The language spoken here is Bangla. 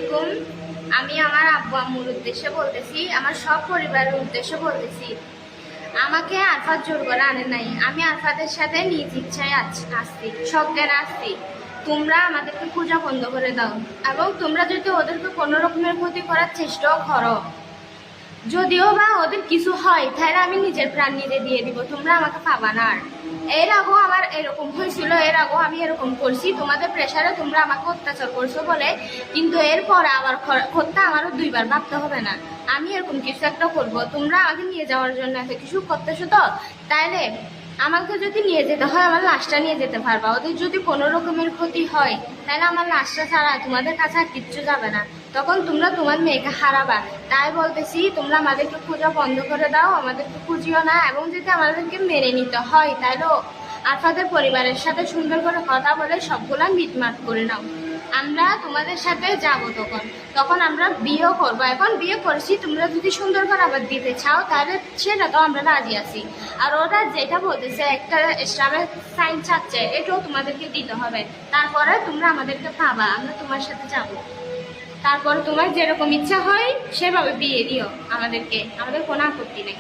আলাইকুম। আমি আমার আব্বু আম্মুর উদ্দেশ্যে বলতেছি, আমার সব পরিবারের উদ্দেশ্যে বলতেছি, আমাকে আরফাত জোর করে আনে নাই। আমি আরফাতের সাথে নিজ ইচ্ছায় আসছি, সজ্ঞানে আসছি। তোমরা আমাদেরকে পূজা বন্ধ করে দাও, এবং তোমরা যদি ওদেরকে কোনো রকমের ক্ষতি করার চেষ্টাও করো, যদিও বা ওদের কিছু হয়, তাহলে আমি নিজের প্রাণ নিজে দিয়ে দিব, তোমরা আমাকে পাবা না। আর এর আগেও আমার এরকম হয়েছিল, এর আগেও আমি এরকম করছি, তোমাদের প্রেশারে তোমরা আমাকে অত্যাচার করছো বলে। কিন্তু এরপরে আবার করতে আমারও দুইবার ভাবতে হবে না। আমি এরকম কিছু একটা করবো, তোমরা আমাকে নিয়ে যাওয়ার জন্য এত কিছু করতেছো, তো তাইলে আমাকে যদি নিয়ে যেতে হয় আমার লাশটা নিয়ে যেতে পারবা। ওদের যদি কোনো রকমের ক্ষতি হয়, তাহলে আমার লাশটা ছাড়া তোমাদের কাছে আর কিচ্ছু যাবে না। তখন তোমরা তোমার মেয়েকে হারাবা। তাই বলতেছি, তোমরা আমাদেরকে পূজা বন্ধ করে দাও, আমাদেরকে খুঁজিও না। এবং যদি আমাদেরকে মেনে নিতে হয়, তাহলেও আরফাতের পরিবারের সাথে সুন্দর করে কথা বলে সবগুলা মিটমাট করে নাও। আমরা তোমাদের সাথে যাব, তখন আমরা বিয়েও করবো। এখন বিয়ে করছি, তোমরা যদি সুন্দর করে আবার দিতে চাও, তাহলে সেটা তো আমরা রাজি আছি। আর ওরা যেটা বলতেছে, একটা ইসলামের সাইন চাচ্ছে, এটাও তোমাদেরকে দিতে হবে। তারপরে তোমরা আমাদেরকে পাবা, আমরা তোমার সাথে যাব। তারপর তোমার যেরকম ইচ্ছা হয় সেভাবে বিয়ে দিও আমাদেরকে, আমাদের কোনো আপত্তি নেই।